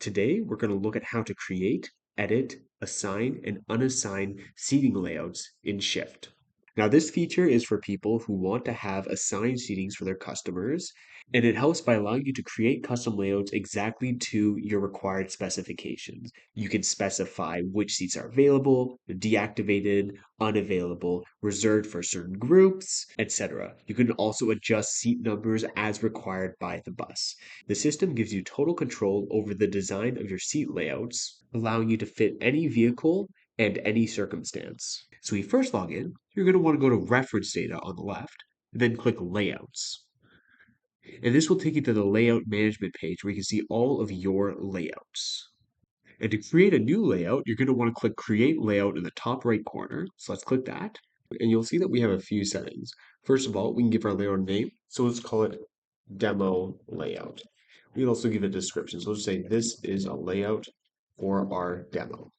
Today, we're going to look at how to create, edit, assign, and unassign seating layouts in Shift. Now, this feature is for people who want to have assigned seatings for their customers, and it helps by allowing you to create custom layouts exactly to your required specifications. You can specify which seats are available, deactivated, unavailable, reserved for certain groups, etc. You can also adjust seat numbers as required by the bus. The system gives you total control over the design of your seat layouts, allowing you to fit any vehicle and any circumstance. So when you first log in, you're going to want to go to Reference Data on the left, and then click Layouts. And this will take you to the Layout Management page where you can see all of your layouts. And to create a new layout, you're going to want to click Create Layout in the top right corner. So let's click that. And you'll see that we have a few settings. First of all, we can give our layout a name. So let's call it Demo Layout. We can also give it a description. So let's say this is a layout for our demo.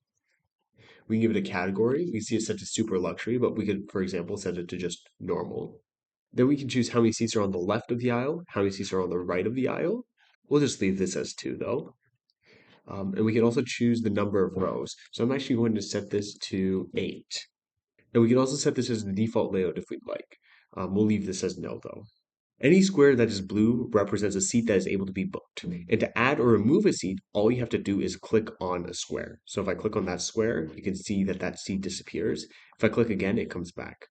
We can give it a category. We see it set to super luxury, but we could, for example, set it to just normal. Then we can choose how many seats are on the left of the aisle, how many seats are on the right of the aisle. We'll just leave this as 2 though. And we can also choose the number of rows. So I'm actually going to set this to 8. And we can also set this as the default layout if we'd like. We'll leave this as no though. Any square that is blue represents a seat that is able to be booked. And to add or remove a seat, all you have to do is click on a square. So if I click on that square, you can see that that seat disappears. If I click again, it comes back.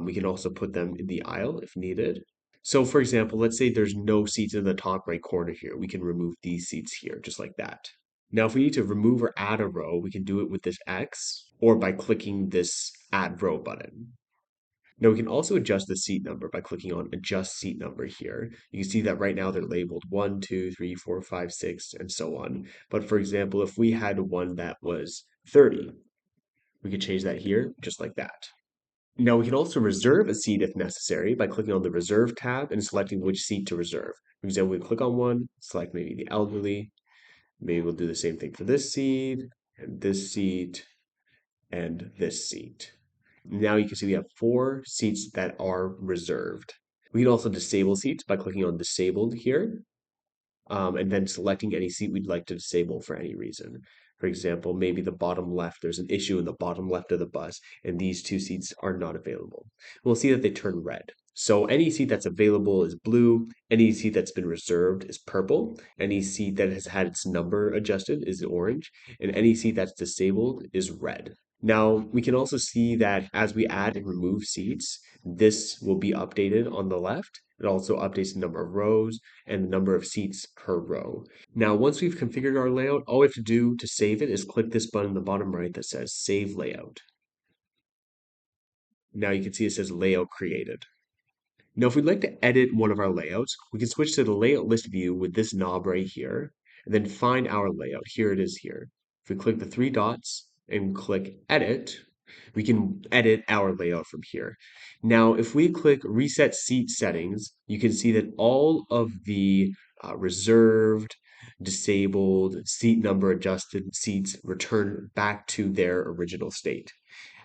We can also put them in the aisle if needed. So for example, let's say there's no seats in the top right corner here. We can remove these seats here, just like that. Now, if we need to remove or add a row, we can do it with this X or by clicking this Add Row button. Now we can also adjust the seat number by clicking on Adjust Seat Number here. You can see that right now they're labeled 1, 2, 3, 4, 5, 6, and so on. But for example, if we had one that was 30, we could change that here just like that. Now we can also reserve a seat if necessary by clicking on the Reserve tab and selecting which seat to reserve. For example, we click on one, select maybe the elderly. Maybe we'll do the same thing for this seat, and this seat, and this seat. Now you can see we have 4 seats that are reserved. We can also disable seats by clicking on Disabled here, and then selecting any seat we'd like to disable for any reason. For example, maybe the bottom left, there's an issue in the bottom left of the bus, and these 2 seats are not available. We'll see that they turn red. So any seat that's available is blue, any seat that's been reserved is purple, any seat that has had its number adjusted is orange, and any seat that's disabled is red. Now, we can also see that as we add and remove seats, this will be updated on the left. It also updates the number of rows and the number of seats per row. Now, once we've configured our layout, all we have to do to save it is click this button in the bottom right that says Save Layout. Now you can see it says Layout Created. Now, if we'd like to edit one of our layouts, we can switch to the Layout List view with this knob right here, and then find our layout. Here it is here. If we click the 3 dots and click Edit, we can edit our layout from here. Now, if we click Reset Seat Settings, you can see that all of the reserved, disabled, seat number adjusted seats return back to their original state.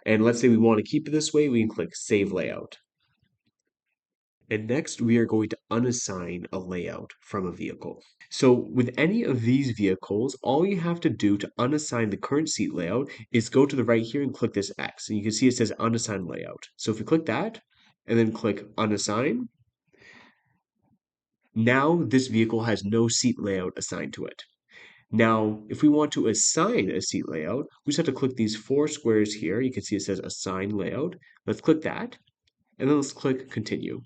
And let's say we want to keep it this way, we can click Save Layout. And next, we are going to unassign a layout from a vehicle. So with any of these vehicles, all you have to do to unassign the current seat layout is go to the right here and click this X. And you can see it says unassign layout. So if we click that and then click unassign, now this vehicle has no seat layout assigned to it. Now, if we want to assign a seat layout, we just have to click these 4 squares here. You can see it says assign layout. Let's click that and then let's click continue.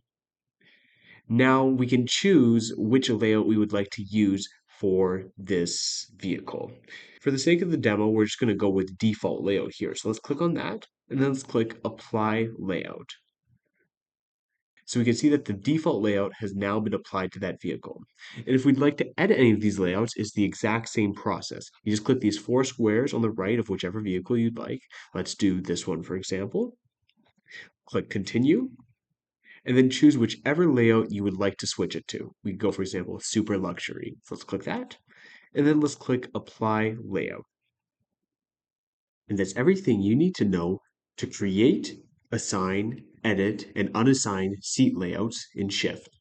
Now we can choose which layout we would like to use for this vehicle. For the sake of the demo, we're just going to go with default layout here. So let's click on that and then let's click apply layout. So we can see that the default layout has now been applied to that vehicle. And if we'd like to edit any of these layouts, it's the exact same process. You just click these 4 squares on the right of whichever vehicle you'd like. Let's do this one, for example. Click continue and then choose whichever layout you would like to switch it to. We could go, for example, super luxury. So let's click that, and then let's click apply layout. And that's everything you need to know to create, assign, edit, and unassign seat layouts in Shift.